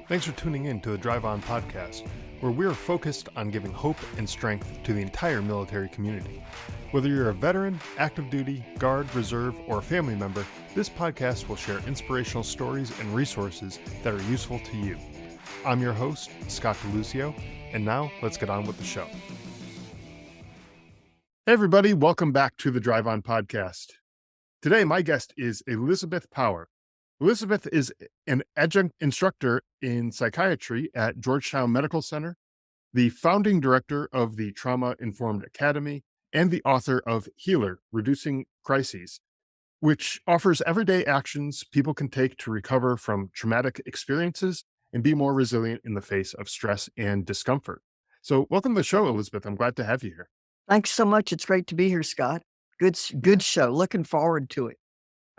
Thanks for tuning in to the Drive On podcast, where we are focused on giving hope and strength to the entire military community. Whether you're a veteran, active duty, guard, reserve, or a family member, this podcast will share inspirational stories and resources that are useful to you. I'm your host, Scott DeLucio, and now let's get on with the show. Hey everybody, welcome back to the Drive On podcast. Today, my guest is Elizabeth Power. Elizabeth is an adjunct instructor in psychiatry at Georgetown Medical Center, the founding director of the Trauma Informed Academy, and the author of Healer, Reducing Crises, which offers everyday actions people can take to recover from traumatic experiences and be more resilient in the face of stress and discomfort. So welcome to the show, Elizabeth. I'm glad to have you here. Thanks so much. It's great to be here, Scott. Good show. Looking forward to it.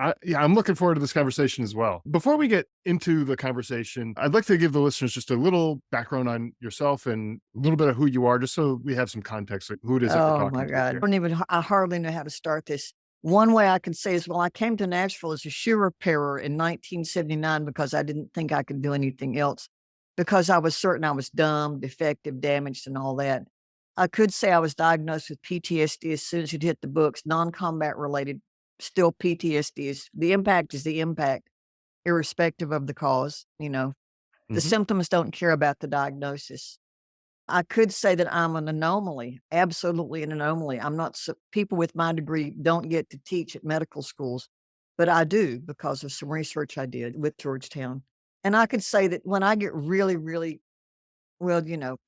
I'm looking forward to this conversation as well. Before we get into the conversation, I'd like to give the listeners just a little background on yourself and a little bit of who you are, just so we have some context of who it is that we're talking my to God. here. I hardly know how to start this. One way I can say is, well, I came to Nashville as a shoe repairer in 1979 because I didn't think I could do anything else, because I was certain I was dumb, defective, damaged, and all that. I could say I was diagnosed with PTSD as soon as it hit the books, non-combat related, still PTSD. The impact is the impact, irrespective of the cause. The symptoms don't care about the diagnosis. I could say that I'm an anomaly, absolutely an anomaly. People with my degree don't get to teach at medical schools, but I do because of some research I did with Georgetown. And I could say that when I get really, really,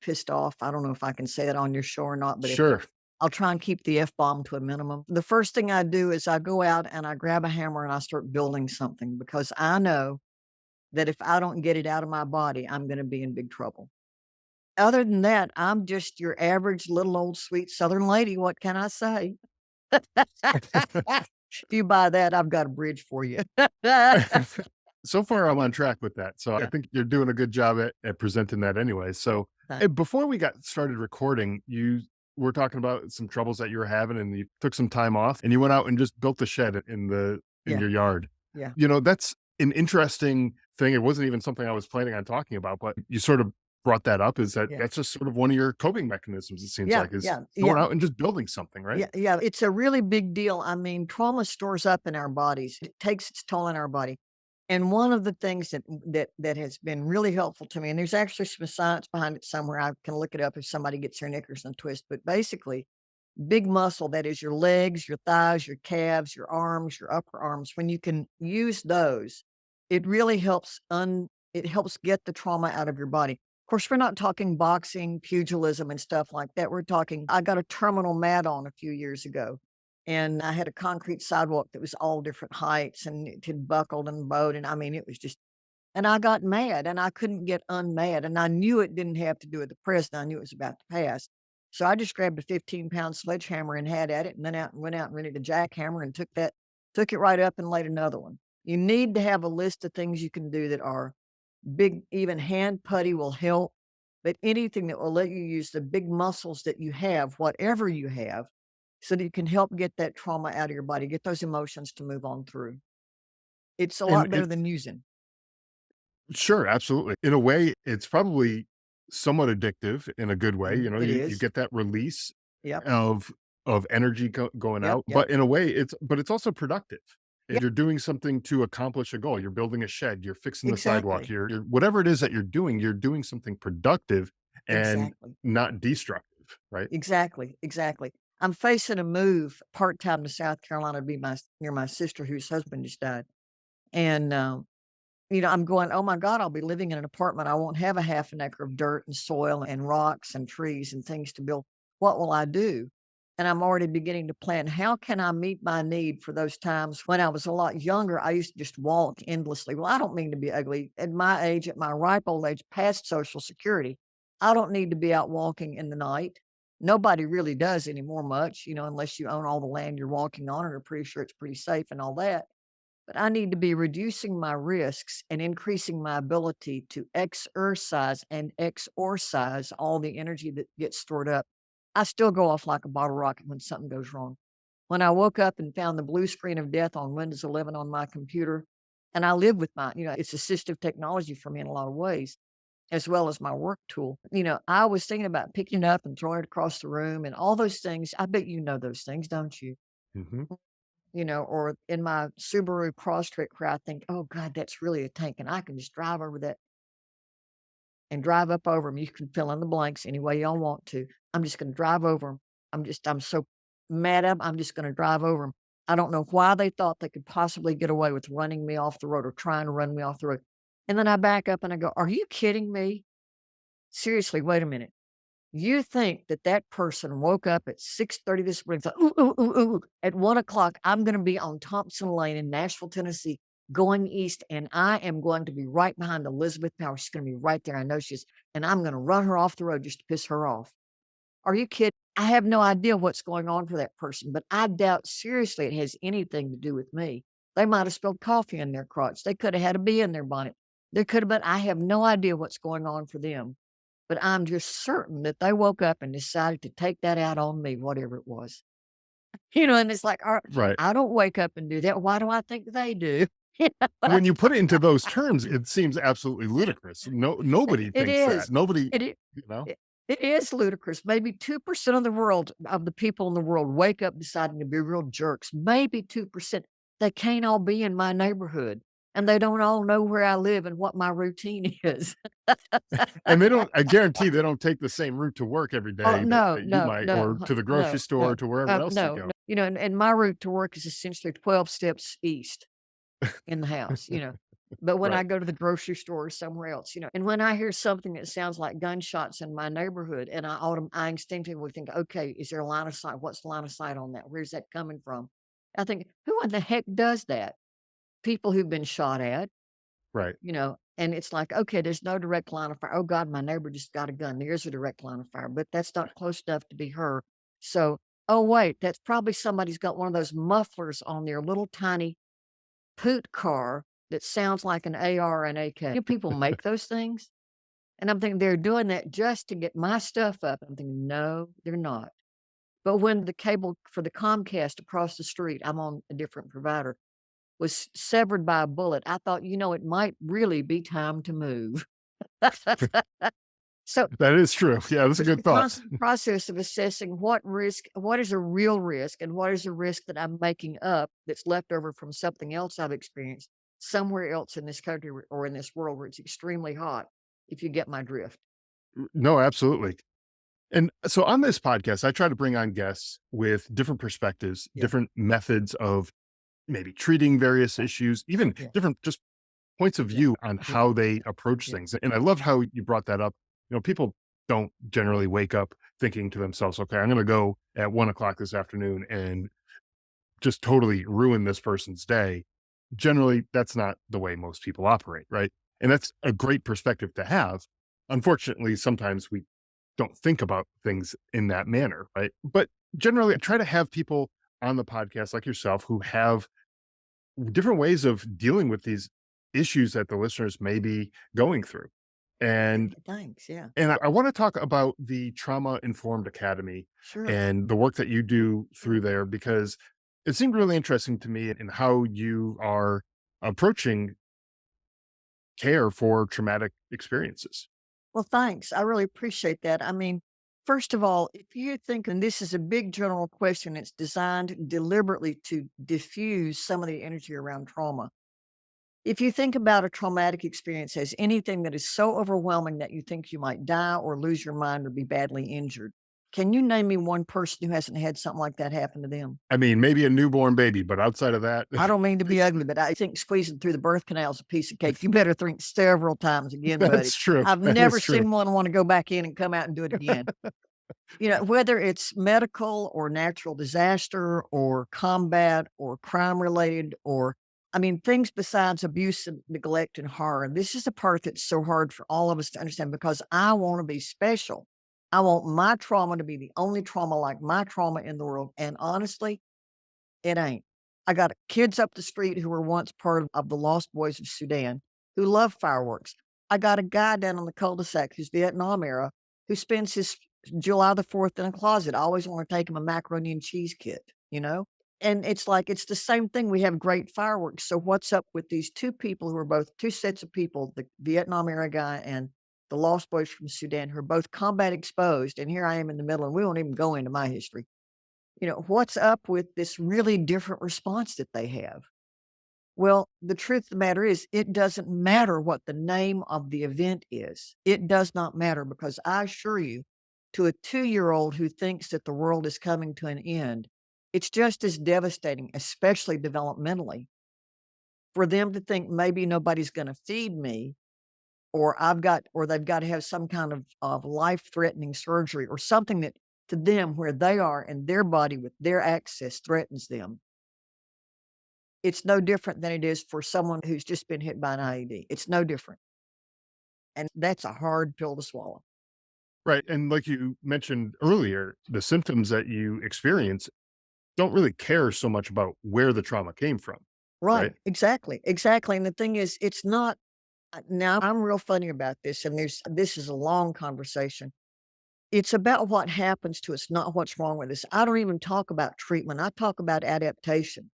pissed off, I don't know if I can say that on your show or not, but Sure. I'll try and keep the F-bomb to a minimum. The first thing I do is I go out and I grab a hammer and I start building something, because I know that if I don't get it out of my body, I'm going to be in big trouble. Other than that, I'm just your average little old sweet Southern lady. What can I say? If you buy that, I've got a bridge for you. So far, I'm on track with that. So I Yeah. think you're doing a good job at presenting that anyway. So before we got started recording, you were talking about some troubles that you were having, and you took some time off and you went out and just built the shed in Yeah. your yard. Yeah. That's an interesting thing. It wasn't even something I was planning on talking about, but you sort of brought that up. Is that Yeah. that's just sort of one of your coping mechanisms, it seems Yeah, like, is yeah, going yeah. out and just building something, right? Yeah. It's a really big deal. I mean, trauma stores up in our bodies. It takes its toll in our body. And one of the things that has been really helpful to me, and there's actually some science behind it somewhere, I can look it up if somebody gets their knickers in a twist, but basically, big muscle, that is your legs, your thighs, your calves, your arms, your upper arms, when you can use those, it really helps get the trauma out of your body. Of course, we're not talking boxing, pugilism, and stuff like that. We're talking, I got a terminal mat on a few years ago, and I had a concrete sidewalk that was all different heights, and it had buckled and bowed. And I mean, it was just, and I got mad and I couldn't get unmad. And I knew it didn't have to do with the president. I knew it was about to pass. So I just grabbed a 15-pound sledgehammer and had at it, and then went out and rented a jackhammer and took it right up and laid another one. You need to have a list of things you can do that are big. Even hand putty will help, but anything that will let you use the big muscles that you have, whatever you have, so that you can help get that trauma out of your body, get those emotions to move on through. It's a lot better than using. Sure, absolutely. In a way, it's probably somewhat addictive in a good way. It You is. get that release Yep. of energy going Yep, out, yep. but in a way, it's also productive. Yep. You're doing something to accomplish a goal. You're building a shed. You're fixing the sidewalk. Exactly. You're whatever it is that you're doing something productive and Exactly. not destructive, right? Exactly. I'm facing a move part-time to South Carolina to be near my sister whose husband just died. And, I'm going, oh my God, I'll be living in an apartment. I won't have a half an acre of dirt and soil and rocks and trees and things to build. What will I do? And I'm already beginning to plan, how can I meet my need for those times when I was a lot younger? I used to just walk endlessly. Well, I don't mean to be ugly. At my age, at my ripe old age, past Social Security, I don't need to be out walking in the night. Nobody really does anymore much, unless you own all the land you're walking on and are pretty sure it's pretty safe and all that. But I need to be reducing my risks and increasing my ability to exercise and exorcise all the energy that gets stored up. I still go off like a bottle rocket when something goes wrong. When I woke up and found the blue screen of death on Windows 11 on my computer, and I live with it's assistive technology for me in a lot of ways. as well as my work tool. I was thinking about picking it up and throwing it across the room and all those things. I bet you know those things, don't you? Hmm. Or in my Subaru Crosstrek where I think, oh God, that's really a tank. And I can just drive over that and drive up over them. You can fill in the blanks any way y'all want to. I'm just going to drive over them. I'm so mad at 'em, I'm just going to drive over them. I don't know why they thought they could possibly get away with running me off the road or trying to run me off the road. And then I back up and I go, are you kidding me? Seriously, wait a minute. You think that that person woke up at 6:30 this morning, thought, ooh, ooh, ooh, ooh, at 1 o'clock, I'm going to be on Thompson Lane in Nashville, Tennessee, going east, and I am going to be right behind Elizabeth Power. She's going to be right there. I know she is. And I'm going to run her off the road just to piss her off. Are you kidding? I have no idea what's going on for that person, but I doubt seriously it has anything to do with me. They might have spilled coffee in their crotch. They could have had a bee in their bonnet. There could have been, I have no idea what's going on for them. But I'm just certain that they woke up and decided to take that out on me, whatever it was. And it's like, Right. I don't wake up and do that. Why do I think they do? When you put it into those terms, it seems absolutely ludicrous. Nobody It thinks that. is. Nobody, It, you know. it, it is ludicrous. Maybe 2% of the people in the world wake up deciding to be real jerks. Maybe 2%. They can't all be in my neighborhood. And they don't all know where I live and what my routine is. And they don't, I guarantee they don't take the same route to work every Oh, day no, that you no, might, no, or to the grocery no, store, no, or to wherever else you no, go. no. And my route to work is essentially 12 steps east in the house. But when Right. I go to the grocery store or somewhere else, and when I hear something that sounds like gunshots in my neighborhood, and I instinctively think, okay, is there a line of sight? What's the line of sight on that? Where's that coming from? I think, who in the heck does that? People who've been shot at, Right. and it's like, okay, there's no direct line of fire. Oh God, my neighbor just got a gun. There's a direct line of fire, but that's not close enough to be her. So, oh wait, that's probably somebody's got one of those mufflers on their little tiny poot car that sounds like an AR and AK. People make those things. And I'm thinking they're doing that just to get my stuff up. I'm thinking, no, they're not. But when the cable for the Comcast across the street, I'm on a different provider, was severed by a bullet, I thought, it might really be time to move. So That is true. Yeah, that's a it's good the thought. constant process of assessing what is a real risk and what is a risk that I'm making up that's left over from something else I've experienced somewhere else in this country or in this world where it's extremely hot, if you get my drift. No, absolutely. And so on this podcast, I try to bring on guests with different perspectives, Yeah. different methods of maybe treating various issues, even Yeah. different just points of Yeah. view on Yeah. how they approach Yeah. things. And I love how you brought that up. People don't generally wake up thinking to themselves, okay, I'm going to go at 1 o'clock this afternoon and just totally ruin this person's day. Generally, that's not the way most people operate, right? And that's a great perspective to have. Unfortunately, sometimes we don't think about things in that manner, right? But generally, I try to have people on the podcast like yourself who have different ways of dealing with these issues that the listeners may be going through. And Thanks. Yeah. I want to talk about the Trauma Informed Academy Sure. and the work that you do through there, because it seemed really interesting to me in how you are approaching care for traumatic experiences. Well, thanks. I really appreciate that. I mean, first of all, if you think, and this is a big general question, it's designed deliberately to diffuse some of the energy around trauma. If you think about a traumatic experience as anything that is so overwhelming that you think you might die or lose your mind or be badly injured, can you name me one person who hasn't had something like that happen to them? I mean, maybe a newborn baby, but outside of that, I don't mean to be ugly, but I think squeezing through the birth canal is a piece of cake. You better think several times again, buddy. that's true. I've That never is true. seen one want to go back in and come out and do it again. Whether it's medical or natural disaster or combat or crime related or, I mean, things besides abuse and neglect and horror. This is the part that's so hard for all of us to understand because I want to be special. I want my trauma to be the only trauma like my trauma in the world. And honestly, it ain't. I got kids up the street who were once part of the Lost Boys of Sudan who love fireworks. I got a guy down on the cul-de-sac who's Vietnam era who spends his July the 4th in a closet. I always want to take him a macaroni and cheese kit. And it's like, it's the same thing. We have great fireworks. So what's up with these two people who are both two sets of people, the Vietnam era guy and the Lost Boys from Sudan, who are both combat exposed, and here I am in the middle, and we won't even go into my history. What's up with this really different response that they have? Well, the truth of the matter is, it doesn't matter what the name of the event is. It does not matter, because I assure you, to a 2-year-old who thinks that the world is coming to an end, it's just as devastating, especially developmentally, for them to think maybe nobody's going to feed me, or they've got to have some kind of life-threatening surgery or something that to them, where they are and their body with their access threatens them. It's no different than it is for someone who's just been hit by an IED. It's no different. And that's a hard pill to swallow. Right. And like you mentioned earlier, the symptoms that you experience don't really care so much about where the trauma came from. Right. Right. Exactly. Exactly. And the thing is, it's not, now I'm real funny about this, and this is a long conversation. It's about what happens to us, not what's wrong with us. I don't even talk about treatment. I talk about adaptation.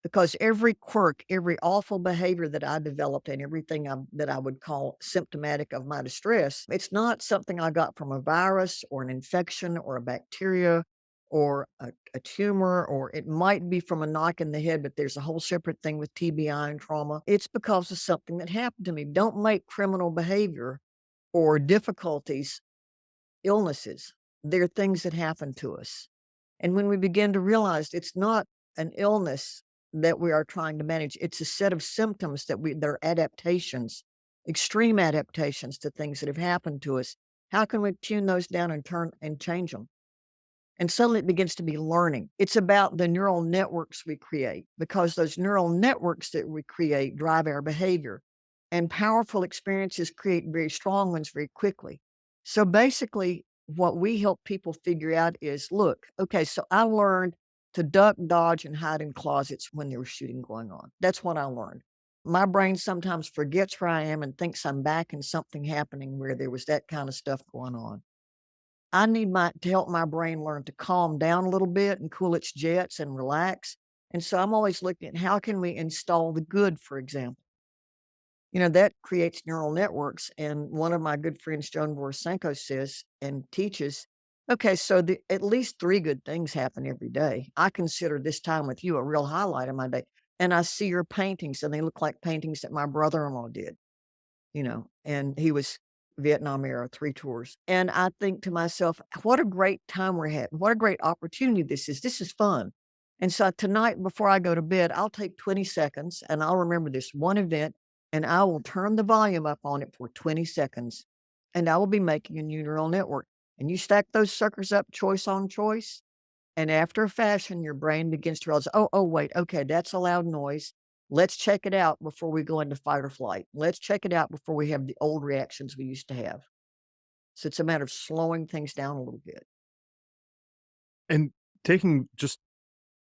Because every quirk, every awful behavior that I developed, and everything that I would call symptomatic of my distress, it's not something I got from a virus or an infection or a bacteria or a tumor, or it might be from a knock in the head, but there's a whole separate thing with TBI and trauma. It's because of something that happened to me. Don't make criminal behavior or difficulties illnesses. They're things that happen to us. And when we begin to realize it's not an illness that we are trying to manage, it's a set of symptoms they're adaptations, extreme adaptations to things that have happened to us. How can we tune those down and turn and change them? And suddenly it begins to be learning. It's about the neural networks we create, because those neural networks that we create drive our behavior. And powerful experiences create very strong ones very quickly. So basically, what we help people figure out is, look, okay, so I learned to duck, dodge, and hide in closets when there was shooting going on. That's what I learned. My brain sometimes forgets where I am and thinks I'm back in something happening where there was that kind of stuff going on. I need to help my brain learn to calm down a little bit and cool its jets and relax. And so I'm always looking at how can we install the good, for example. That creates neural networks. And one of my good friends, Joan Borisenko, says and teaches, okay, so at least 3 good things happen every day. I consider this time with you a real highlight of my day. And I see your paintings, and they look like paintings that my brother-in-law did, and he was Vietnam era, 3 tours. And I think to myself, what a great time we're having. What a great opportunity this is. This is fun. And so tonight, before I go to bed, I'll take 20 seconds and I'll remember this one event, and I will turn the volume up on it for 20 seconds, and I will be making a new neural network. And you stack those suckers up choice on choice, and after a fashion, your brain begins to realize, oh, wait, okay, that's a loud noise. Let's check it out before we go into fight or flight. Let's check it out before we have the old reactions we used to have. So it's a matter of slowing things down a little bit. And taking just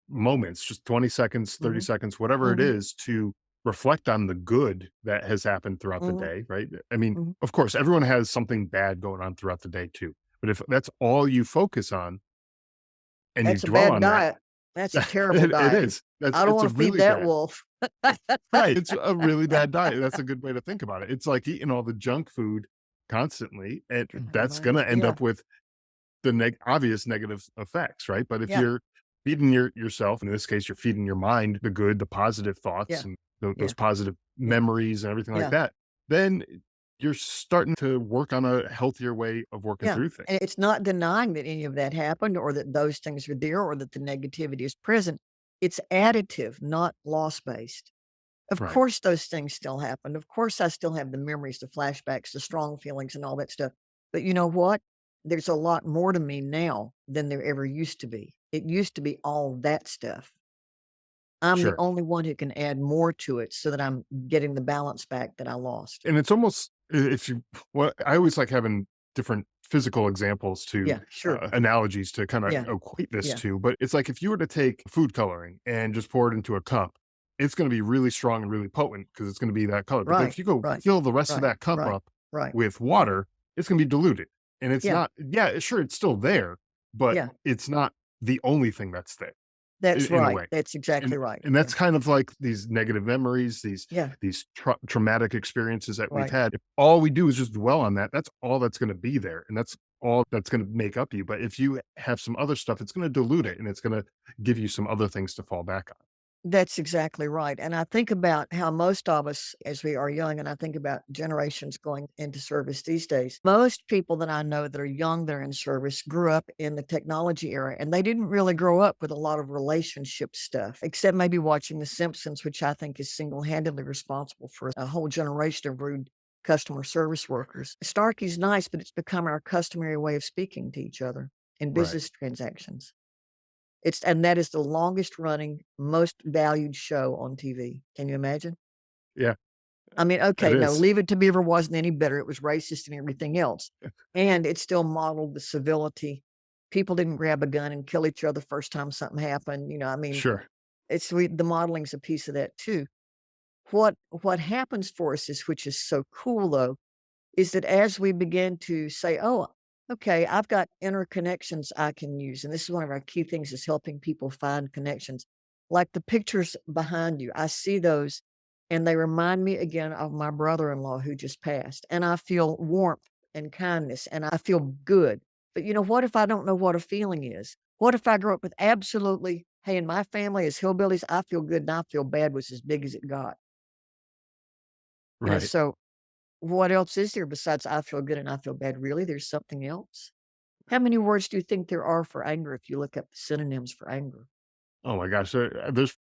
moments, just 20 seconds, 30 Mhm. seconds, whatever it Mhm. is, to reflect on the good that has happened throughout the Mhm. day, right? I mean, Mhm. of course, everyone has something bad going on throughout the day too. But if that's all you focus on and you That's a dwell bad on that, diet. That's a terrible it diet. is. I don't It's a wanna feed really that bad. wolf. Right. It's a really bad diet. That's a good way to think about it. It's like eating all the junk food constantly, and that's Right. gonna end Yeah. up with the obvious negative effects, right? But if Yeah. you're feeding yourself, in this case, you're feeding your mind the good, the positive thoughts Yeah. and Yeah. those positive Yeah. memories and everything like Yeah. that, then you're starting to work on a healthier way of working Yeah. through things. And it's not denying that any of that happened, or that those things are there, or that the negativity is present. It's additive, not loss based. Of Right. course, those things still happen. Of course, I still have the memories, the flashbacks, the strong feelings, and all that stuff. But you know what? There's a lot more to me now than there ever used to be. It used to be all that stuff. I'm the Sure. only one who can add more to it so that I'm getting the balance back that I lost. And it's almost, if you, well, I always like having different physical examples to Yeah, sure. analogies to kind of Yeah, equate this yeah, to. But it's like if you were to take food coloring and just pour it into a cup, it's going to be really strong and really potent because it's going to be that color. But then right, if you go right, fill the rest of right, that cup right, up right. with water, it's going to be diluted. And it's Yeah, not, yeah, sure, it's still there, but yeah, it's not the only thing that's there. That's in a right. way. That's And exactly right. and Yeah. that's kind of like these negative memories, Yeah. these traumatic experiences that we've Right. had. If all we do is just dwell on that, that's all that's gonna be there, and that's all that's gonna make up you. But if you have some other stuff, it's gonna dilute it, and it's gonna give you some other things to fall back on. That's exactly right. And I think about how most of us, as we are young, and I think about generations going into service these days. Most people that I know that are young, that are in service, grew up in the technology era, and they didn't really grow up with a lot of relationship stuff, except maybe watching The Simpsons, which I think is single handedly responsible for a whole generation of rude customer service workers. Starkey's nice, but it's become our customary way of speaking to each other in Right. business transactions. And that is the longest running, most valued show on TV. Can you imagine? Yeah, I mean, it okay, no, is. Leave It to Beaver wasn't any better. It was racist and everything else. And it still modeled the civility. People didn't grab a gun and kill each other first time something happened. I mean, Sure. the modeling's a piece of that too. What happens for us is, which is so cool though, is that as we begin to say, "Oh, okay, I've got interconnections I can use," and this is one of our key things, is helping people find connections. Like the pictures behind you, I see those, and they remind me again of my brother-in-law who just passed, and I feel warmth and kindness, and I feel good. But what if I don't know what a feeling is? What if I grew up with absolutely, "Hey, in my family as hillbillies, I feel good and I feel bad," was as big as it got. Right. So what else is there besides "I feel good" and "I feel bad"? Really, there's something else? How many words do you think there are for anger if you look up the synonyms for anger? Oh my gosh, there's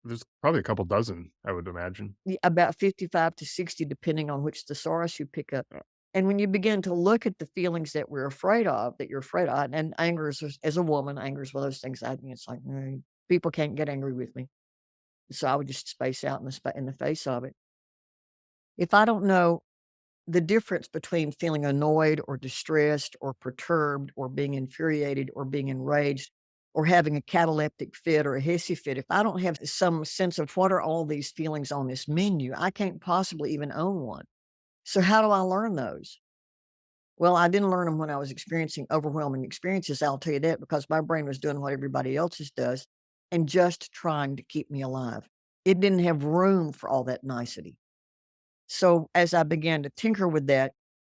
probably a couple dozen, I would imagine. About 55 to 60, depending on which thesaurus you pick up. And when you begin to look at the feelings that we're afraid of, that you're afraid of, and anger is, as a woman, anger is one of those things. It's like, people can't get angry with me, so I would just space out in the face of it. If I don't know the difference between feeling annoyed or distressed or perturbed or being infuriated or being enraged or having a cataleptic fit or a hissy fit, if I don't have some sense of what are all these feelings on this menu, I can't possibly even own one. So, how do I learn those? Well, I didn't learn them when I was experiencing overwhelming experiences. I'll tell you that, because my brain was doing what everybody else's does and just trying to keep me alive. It didn't have room for all that nicety. So, as I began to tinker with that,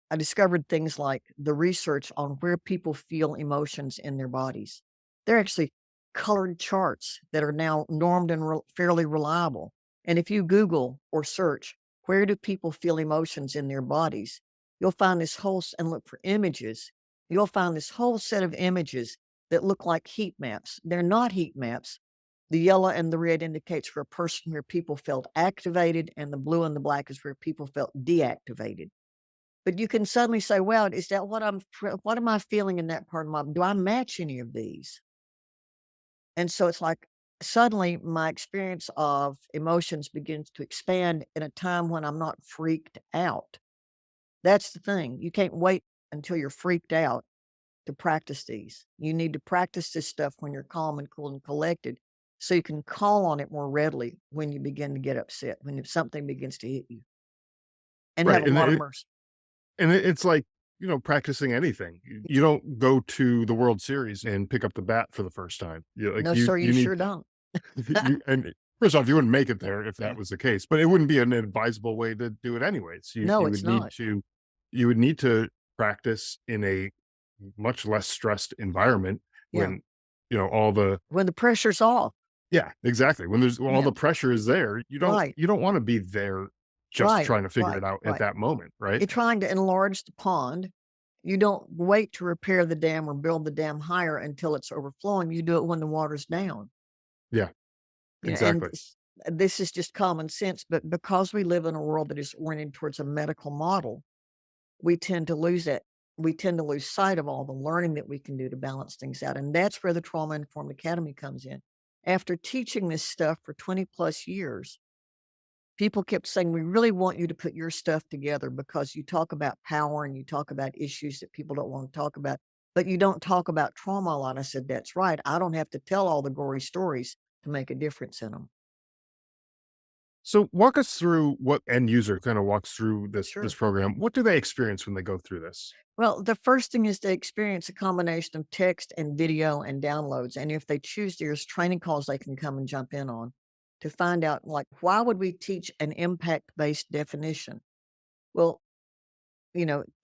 I discovered things like the research on where people feel emotions in their bodies. They're actually colored charts that are now normed and fairly reliable. And if you Google or search, "where do people feel emotions in their bodies?" you'll find this and look for images. You'll find this whole set of images that look like heat maps. They're not heat maps. The yellow and the red indicates for a person where people felt activated, and the blue and the black is where people felt deactivated. But you can suddenly say, "Well, is that what am I feeling in that part of my, do I match any of these?" And so it's like suddenly my experience of emotions begins to expand in a time when I'm not freaked out. That's the thing. You can't wait until you're freaked out to practice these. You need to practice this stuff when you're calm and cool and collected, so you can call on it more readily when you begin to get upset, when something begins to hit you, and have Right, a lot of mercy. it's like, practicing anything. You don't go to the World Series and pick up the bat for the first time. No, sir, you You need sure don't. and first off, you wouldn't make it there if that was the case, but it wouldn't be an advisable way to do it anyways. No, You it's would need not. to practice in a much less stressed environment Yeah. when, all the When the pressure's off. yeah, exactly. When all Yeah. the pressure is there, Right. you don't wanna be there just Right. trying to figure Right. it out at Right. that moment, right? You're trying to enlarge the pond. You don't wait to repair the dam or build the dam higher until it's overflowing. You do it when the water's down. Yeah, And exactly. this is just common sense, but because we live in a world that is oriented towards a medical model, we tend to lose that. We tend to lose sight of all the learning that we can do to balance things out. And that's where the Trauma Informed Academy comes in. After teaching this stuff for 20 plus years, people kept saying, "We really want you to put your stuff together because you talk about power and you talk about issues that people don't want to talk about, but you don't talk about trauma a lot." I said, "That's right. I don't have to tell all the gory stories to make a difference in them." So walk us through what end user kind of walks through this Sure. program. What do they experience when they go through this? Well, the first thing is they experience a combination of text and video and downloads. And if they choose, there's training calls they can come and jump in on to find out, like, why would we teach an impact based definition? Well,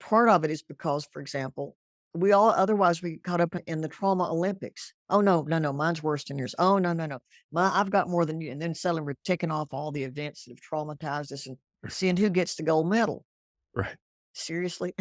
part of it is because, for example, we get caught up in the trauma Olympics. Oh no, no, no, mine's worse than yours. Oh no, no, no, I've got more than you. And then suddenly we're ticking off all the events that have traumatized us and seeing who gets the gold medal. Right. Seriously,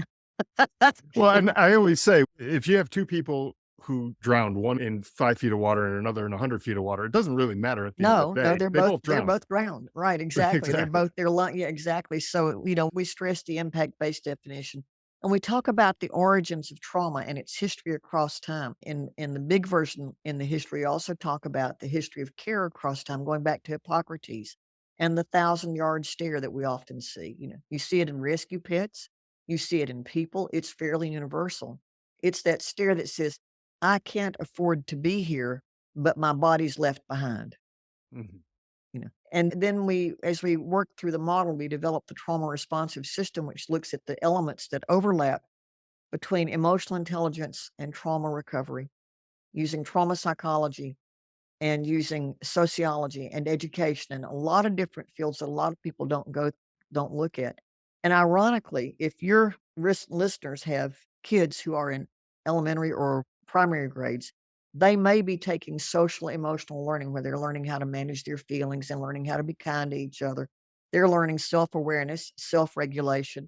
Well, and I always say, if you have two people who drowned, one in 5 feet of water and another in 100 feet of water, it doesn't really matter at the end of no, the no, day. They both they're drowned. both drowned. Right, exactly. Exactly. Yeah, exactly. So we stress the impact based definition. And we talk about the origins of trauma and its history across time. In the big version in the history, we also talk about the history of care across time, going back to Hippocrates and the 1,000-yard stare that we often see. You see it in rescue pets, you see it in people. It's fairly universal. It's that stare that says, I can't afford to be here, but my body's left behind. Mhm. And then as we work through the model, we develop the trauma responsive system, which looks at the elements that overlap between emotional intelligence and trauma recovery, using trauma psychology and using sociology and education and a lot of different fields that a lot of people don't look at. And ironically, if your listeners have kids who are in elementary or primary grades, they may be taking social emotional learning where they're learning how to manage their feelings and learning how to be kind to each other. They're learning self-awareness, self-regulation,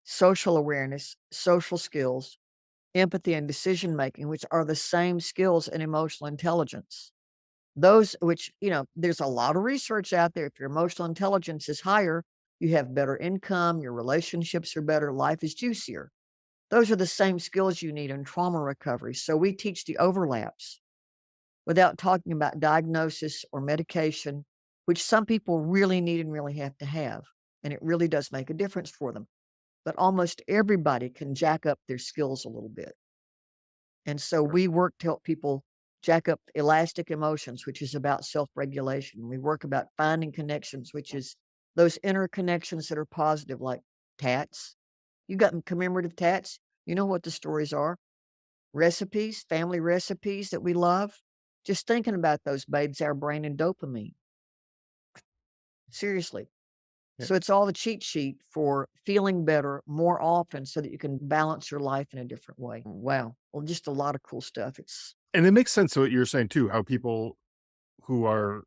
social awareness, social skills, empathy, and decision making, which are the same skills in emotional intelligence. Those which, there's a lot of research out there. If your emotional intelligence is higher, you have better income, your relationships are better, life is juicier. Those are the same skills you need in trauma recovery. So we teach the overlaps without talking about diagnosis or medication, which some people really need and really have to have. And it really does make a difference for them. But almost everybody can jack up their skills a little bit. And so we work to help people jack up elastic emotions, which is about self-regulation. We work about finding connections, which is those inner connections that are positive, like tats. You got commemorative tats. You know what the stories are. Recipes, family recipes that we love. Just thinking about those bathes our brain in dopamine. Seriously. Yeah. So it's all the cheat sheet for feeling better more often so that you can balance your life in a different way. Wow. Well, just a lot of cool stuff. And it makes sense to what you're saying too, how people who are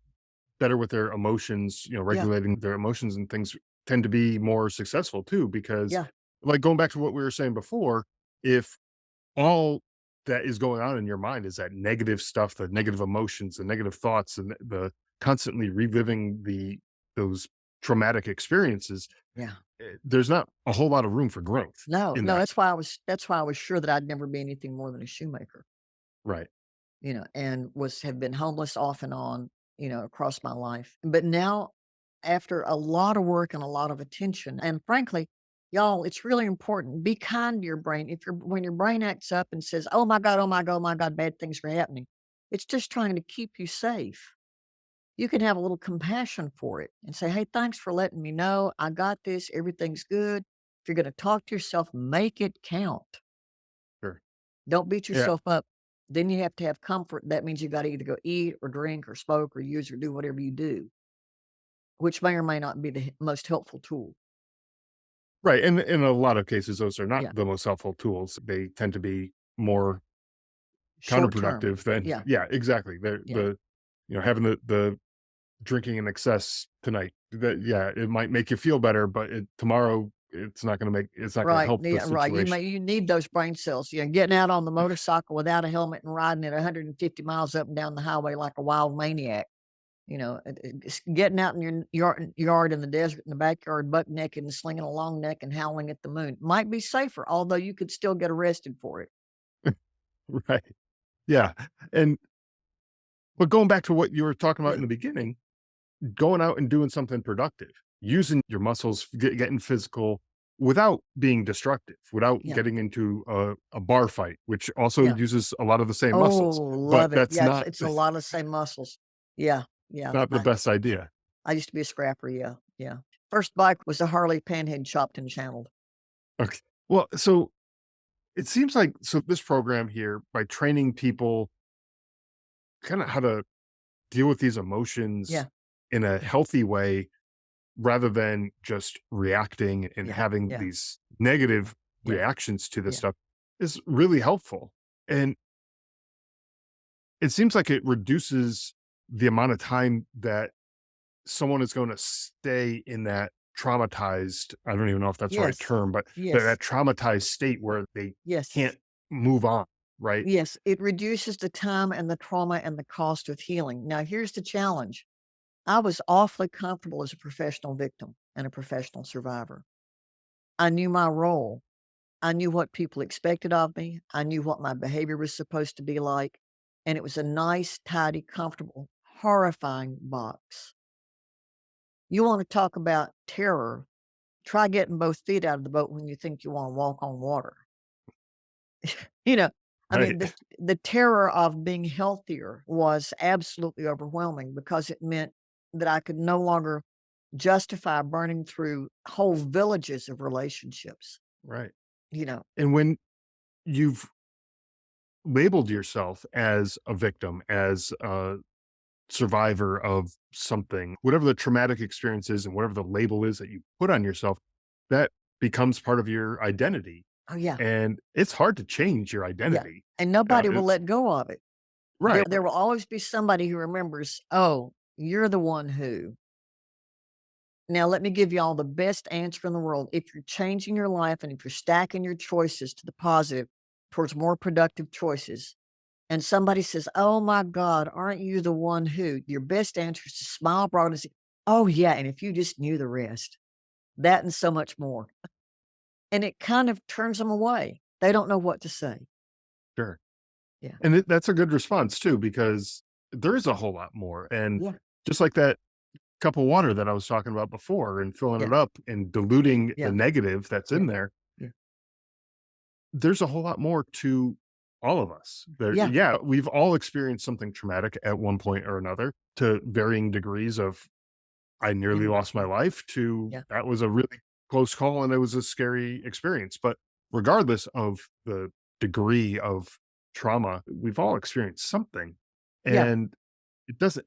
better with their emotions, Yeah. regulating their emotions and things tend to be more successful too, because Yeah. like going back to what we were saying before, if all that is going on in your mind is that negative stuff, the negative emotions, the negative thoughts, and the constantly reliving those traumatic experiences, Yeah. there's not a whole lot of room for growth No, in no, that. that's why I was sure that I'd never be anything more than a shoemaker, Right. and have been homeless off and on, across my life. But now, after a lot of work and a lot of attention, and frankly, y'all, it's really important. Be kind to your brain. When your brain acts up and says, "Oh my God, oh my God, oh my God, bad things are happening," it's just trying to keep you safe. You can have a little compassion for it and say, "Hey, thanks for letting me know. I got this. Everything's good." If you're going to talk to yourself, make it count. Sure. Don't beat Yeah. yourself up. Then you have to have comfort. That means you got to either go eat or drink or smoke or use or do whatever you do, which may or may not be the most helpful tool. Right. And in a lot of cases, those are not Yeah. the most helpful tools. They tend to be more Short term. counterproductive than, Yeah. yeah, exactly. Yeah. Having the drinking in excess tonight, that, yeah, it might make you feel better, but tomorrow it's not going to Right. help the Yeah. Right. situation. You need those brain cells. Getting out on the motorcycle without a helmet and riding at 150 miles up and down the highway like a wild maniac. It's getting out in your yard in the desert in the backyard, buck naked and slinging a long neck and howling at the moon might be safer, although you could still get arrested for it. Right. Yeah. And but going back to what you were talking about Yeah. in the beginning, going out and doing something productive, using your muscles, getting physical without being destructive, without Yeah. getting into a bar fight, which also Yeah. uses a lot of the same Oh, muscles. But love it. that's Yeah. It's, not it's a lot of the same muscles. Yeah. Yeah. not the best idea. I used to be a scrapper. Yeah. Yeah. First bike was a Harley Panhead chopped and channeled. Okay. Well, so it seems like so this program here, by training people kind of how to deal with these emotions Yeah. in a healthy way rather than just reacting and Yeah. having Yeah. these negative Yeah. reactions to this Yeah. stuff is really helpful. And it seems like it reduces the amount of time that someone is going to stay in that traumatized, I don't even know if that's the right Yes. term, but Yes. that traumatized state where they Yes. can't move on, right? Yes. It reduces the time and the trauma and the cost of healing. Now, here's the challenge. I was awfully comfortable as a professional victim and a professional survivor. I knew my role. I knew what people expected of me. I knew what my behavior was supposed to be like. And it was a nice, tidy, comfortable, horrifying box. You want to talk about terror? Try getting both feet out of the boat when you think you want to walk on water. You know, I mean, Right. the terror of being healthier was absolutely overwhelming because it meant that I could no longer justify burning through whole villages of relationships, Right. you know? And when you've labeled yourself as a victim, as a survivor of something, whatever the traumatic experience is and whatever the label is that you put on yourself, that becomes part of your identity. Oh, yeah. And it's hard to change your Yeah. identity. And nobody will It's let go of it. There, right. there will always be somebody who remembers, oh, you're the one who. Now, let me give you all the best answer in the world. If you're changing your life and if you're stacking your choices to the positive towards more productive choices, and somebody says, "Oh my God, aren't you the one who?" Your best answer is to smile broad and say, "Oh yeah." And if you just knew the rest, that and so much more. And it kind of turns them away. They don't know what to say. Sure. Yeah. And that's a good response too, because there is a whole lot more. And Yeah. just like that cup of water that I was talking about before and filling Yeah. it up and diluting the Yeah. negative that's Yeah. in there, Yeah. there's a whole lot more to all of us. Yeah. Yeah, we've all experienced something traumatic at one point or another to varying degrees of I nearly Mhm. lost my life to Yeah. that was a really close call and it was a scary experience. But regardless of the degree of trauma, we've all experienced something Yeah. and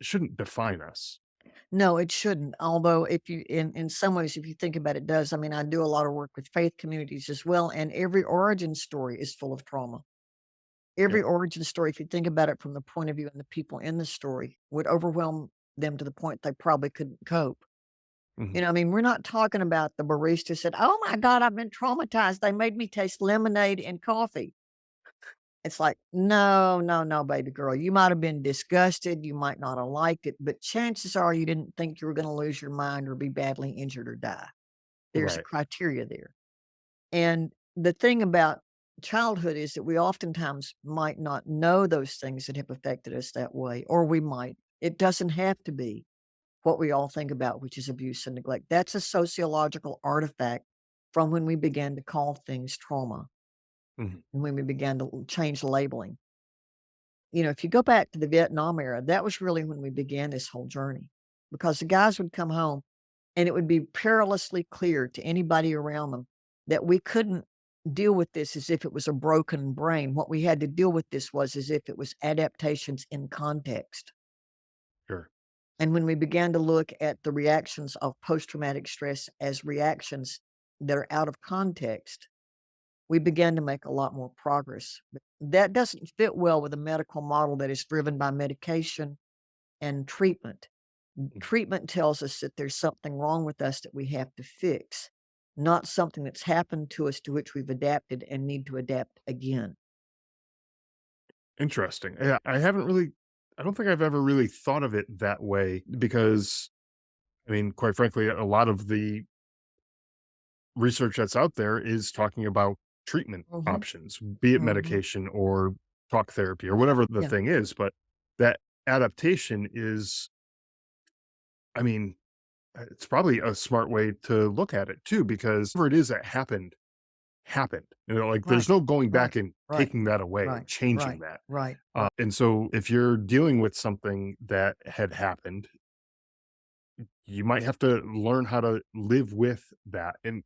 shouldn't define us. No, it shouldn't. Although if you in some ways, if you think about it, it does. I mean, I do a lot of work with faith communities as well, and every origin story is full of trauma. Yeah. Every origin story, if you think about it from the point of view and the people in the story, would overwhelm them to the point they probably couldn't cope. Mhm. I mean, we're not talking about the barista said, "Oh my God, I've been traumatized. They made me taste lemonade and coffee." It's like, no, no, no, baby girl. You might have been disgusted. You might not have liked it, but chances are you didn't think you were going to lose your mind or be badly injured or die. There's a Right. criteria there. And the thing about childhood is that we oftentimes might not know those things that have affected us that way, or we might. It doesn't have to be what we all think about, which is abuse and neglect. That's a sociological artifact from when we began to call things trauma Mhm. and when we began to change labeling. If you go back to the Vietnam era, that was really when we began this whole journey because the guys would come home and it would be perilously clear to anybody around them that we couldn't deal with this as if it was a broken brain. What we had to deal with this was as if it was adaptations in context. Sure. And when we began to look at the reactions of post traumatic stress as reactions that are out of context, we began to make a lot more progress. But that doesn't fit well with a medical model that is driven by medication and treatment. Mhm. Treatment tells us that there's something wrong with us that we have to fix, not something that's happened to us to which we've adapted and need to adapt again. Interesting. Yeah, I don't think I've ever really thought of it that way because I mean, quite frankly, a lot of the research that's out there is talking about treatment Mhm, options, be it mhm. medication or talk therapy or whatever the Yeah, thing is. But that adaptation is, I mean, it's probably a smart way to look at it too, because whatever it is that happened. Like right, there's no going right, back and right, taking that away and right, changing right, that. right, right. And so if you're dealing with something that had happened, you might have to learn how to live with that. And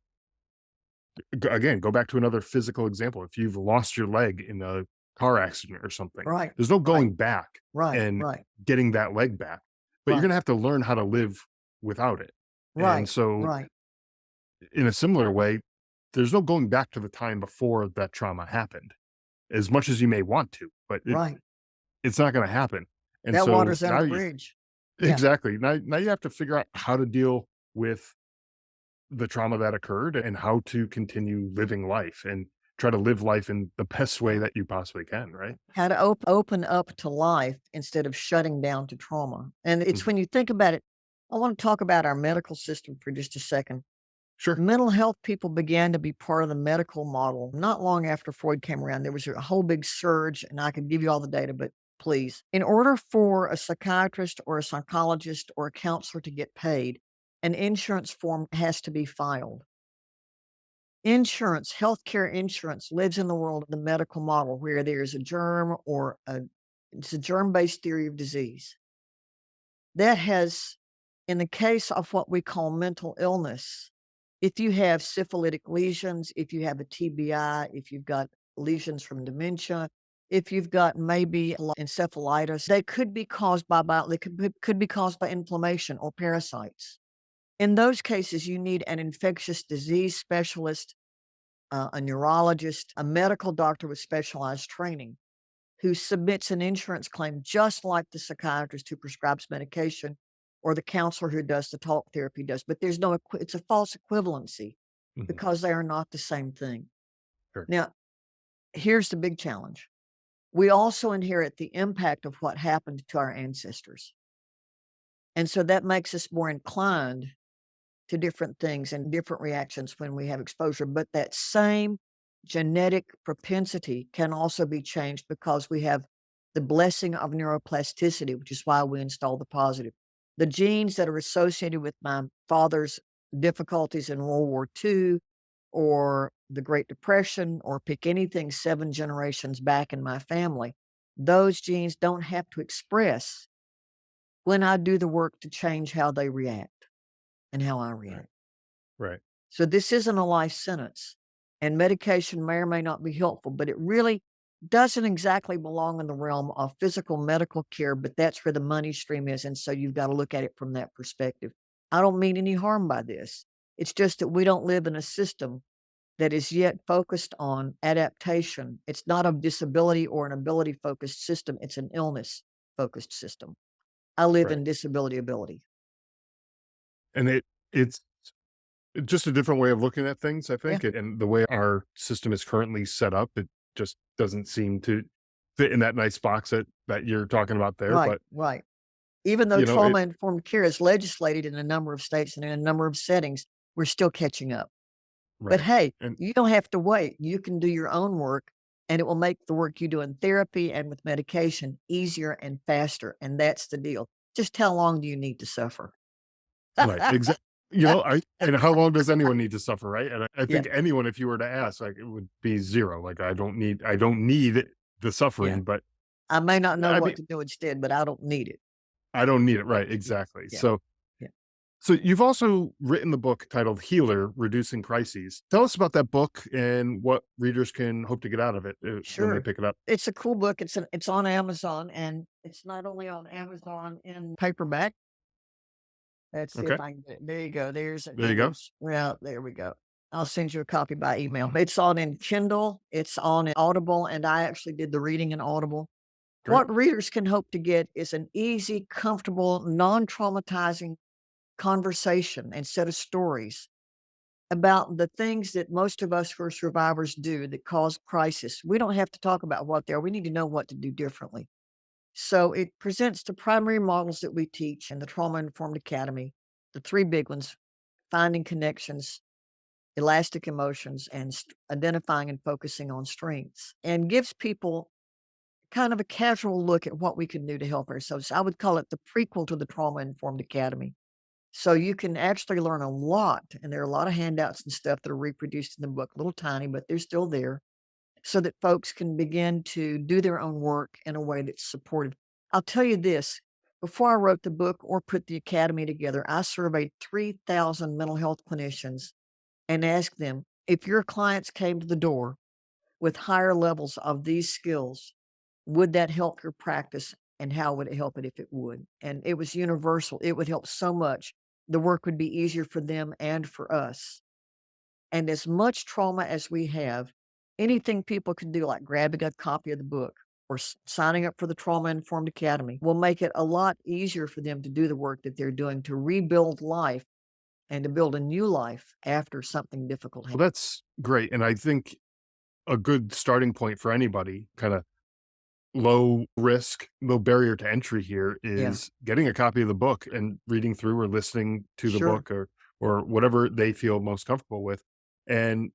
again, go back to another physical example. If you've lost your leg in a car accident or something, Right, there's no right, going back right, and right, getting that leg back, but you're right, going to have to learn how to live without it. And right, so, right, in a similar way, there's no going back to the time before that trauma happened, as much as you may want to, but right. it's not going to happen. And That so water's under now the you bridge. Yeah. exactly now you have to figure out how to deal with the trauma that occurred and how to continue living life and try to live life in the best way that you possibly can, right? How to open up to life instead of shutting down to trauma. And it's Mhm. when you think about it, I want to talk about our medical system for just a second. Sure. Mental health people began to be part of the medical model not long after Freud came around. There was a whole big surge, and I could give you all the data, but please. In order for a psychiatrist or a psychologist or a counselor to get paid, an insurance form has to be filed. Insurance, healthcare insurance lives in the world of the medical model where there's a germ or it's a germ-based theory of disease. That has, in the case of what we call mental illness, if you have syphilitic lesions, if you have a TBI, if you've got lesions from dementia, if you've got maybe encephalitis, they could be caused by could be caused by inflammation or parasites. In those cases, you need an infectious disease specialist, a neurologist, a medical doctor with specialized training who submits an insurance claim just like the psychiatrist who prescribes medication or the counselor who does the talk therapy does. But there's no, it's a false equivalency Mhm. because they are not the same thing. Sure. Now, here's the big challenge. We also inherit the impact of what happened to our ancestors. And so that makes us more inclined to different things and different reactions when we have exposure. But that same genetic propensity can also be changed because we have the blessing of neuroplasticity, which is why we install the positive. The genes that are associated with my father's difficulties in World War II or the Great Depression, or pick anything 7 generations back in my family, those genes don't have to express when I do the work to change how they react and how I Right. react. Right. So this isn't a life sentence, and medication may or may not be helpful, but it really doesn't exactly belong in the realm of physical medical care, but that's where the money stream is. And so you've got to look at it from that perspective. I don't mean any harm by this. It's just that we don't live in a system that is yet focused on adaptation. It's not a disability or an ability focused system. It's an illness focused system. I live Right. in disability ability. And it's just a different way of looking at things, I Yeah. think. And the way our system is currently set up, it just doesn't seem to fit in that nice box that you're talking about there. Right. But Right. Even though it trauma-informed care is legislated in a number of states and in a number of settings, we're still catching up. But right. hey, And you don't have to wait. You can do your own work, and it will make the work you do in therapy and with medication easier and faster, and that's the deal. Just how long do you need to suffer? right, exactly. I and how long does anyone need to suffer, right? And I Yeah, think anyone, if you were to ask, like, it would be 0. Like, I don't need the yeah. suffering, but I may not know I what mean, to do instead, but I don't need it. I don't need it, right, Yeah, exactly. yeah, yeah. So you've also written the book titled Healer: Reducing Crises. Tell us about that book and what readers can hope to get out of it, when they Sure. pick it up. It's a cool book. It's on Amazon, and it's not only on Amazon in paperback. Let's see Okay, if I can get it. There you go. There's there you go. well, there we go. I'll send you a copy by email. It's on in Kindle, it's on in Audible, and I actually did the reading in Audible. Great. What readers can hope to get is an easy, comfortable, non-traumatizing conversation and set of stories about the things that most of us who are survivors do that cause crisis. We don't have to talk about what they are. We need to know what to do differently. So it presents the primary models that we teach in the Trauma Informed Academy, the 3 big ones: finding connections, elastic emotions, and identifying and focusing on strengths, and gives people kind of a casual look at what we can do to help ourselves. I would call it the prequel to the Trauma Informed Academy. So you can actually learn a lot, and there are a lot of handouts and stuff that are reproduced in the book, a little tiny, but they're still there so that folks can begin to do their own work in a way that's supportive. I'll tell you this, Before I wrote the book or put the academy together, I surveyed 3,000 mental health clinicians and asked them, if your clients came to the door with higher levels of these skills, would that help your practice? And how would it help it if it would? And it was universal. It would help so much. The work would be easier for them and for us. And as much trauma as we have, anything people can do, like grabbing a copy of the book or signing up for the Trauma Informed Academy, will make it a lot easier for them to do the work that they're doing to rebuild life and to build a new life after something difficult Well, happens. that's great. And I think a good starting point for anybody, kind of low risk, low barrier to entry here, Yeah, is getting a copy of the book and reading through or listening to the sure. book, or whatever they feel most comfortable with, and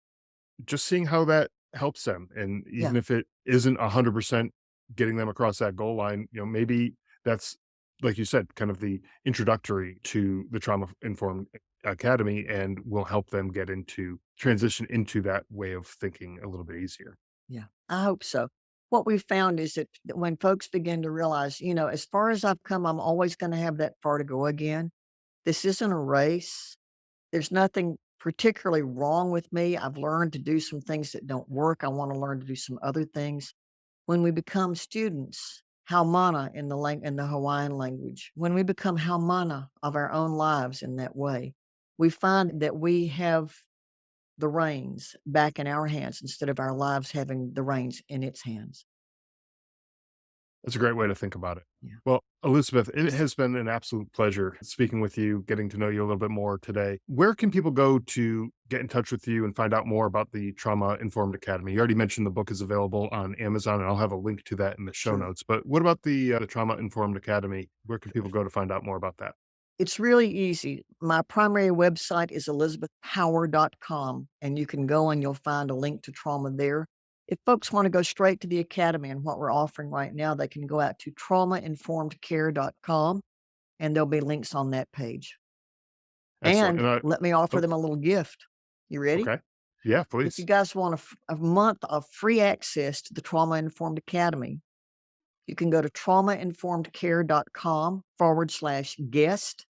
just seeing how that helps them. And Yeah, even if it isn't 100% getting them across that goal line, maybe that's, like you said, kind of the introductory to the Trauma Informed Academy, and will help them get into transition into that way of thinking a little bit easier. yeah. I hope so. What we found is that when folks begin to realize, as far as I've come, I'm always going to have that far to go again. This isn't a race. There's nothing particularly wrong with me. I've learned to do some things that don't work. I want to learn to do some other things. When we become students, haumana in the Hawaiian language, when we become haumana of our own lives in that way, we find that we have the reins back in our hands instead of our lives having the reins in its hands. That's a great way to think about it. Yeah. Well, Elizabeth, it has been an absolute pleasure speaking with you, getting to know you a little bit more today. Where can people go to get in touch with you and find out more about the Trauma Informed Academy? You already mentioned the book is available on Amazon, and I'll have a link to that in the show Sure. notes. But what about the Trauma Informed Academy? Where can people go to find out more about that? It's really easy. My primary website is elizabethpower.com, and you can go and you'll find a link to trauma there. If folks want to go straight to the academy and what we're offering right now, they can go out to traumainformedcare.com, and there'll be links on that page. Excellent. And And let me offer oh, them a little gift. You ready? okay. Yeah, If you please. guys want a month of free access to the Trauma Informed Academy, you can go to traumainformedcare.com/guest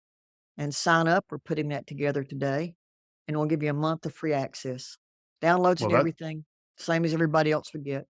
and sign up. We're putting that together today, and we'll give you a month of free access. Downloads Well, and everything, same as everybody else would get.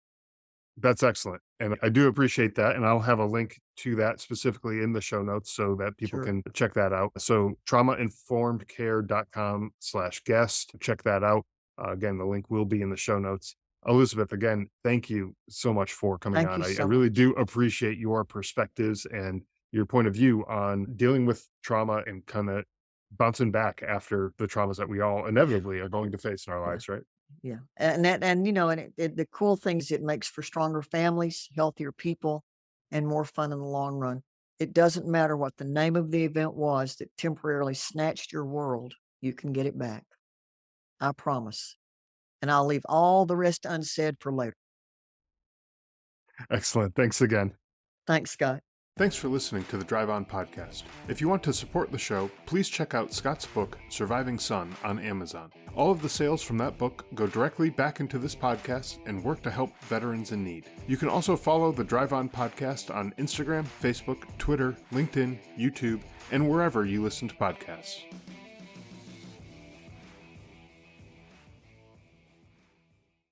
that's excellent. And I do appreciate that. And I'll have a link to that specifically in the show notes so that people Sure. can check that out. So traumainformedcare.com/guest. Check that out. Again, the link will be in the show notes. Elizabeth, again, thank you so much for coming Thank on. you I so really much. do appreciate your perspectives and your point of view on dealing with trauma and kind of bouncing back after the traumas that we all inevitably are going to face in our Yeah. lives, right? Yeah. And the cool thing is it makes for stronger families, healthier people, and more fun in the long run. It doesn't matter what the name of the event was that temporarily snatched your world, you can get it back. I promise. And I'll leave all the rest unsaid for later. Excellent. Thanks again. Thanks, Scott. Thanks for listening to the Drive On podcast. If you want to support the show, please check out Scott's book, Surviving Son, on Amazon. All of the sales from that book go directly back into this podcast and work to help veterans in need. You can also follow the Drive On podcast on Instagram, Facebook, Twitter, LinkedIn, YouTube, and wherever you listen to podcasts.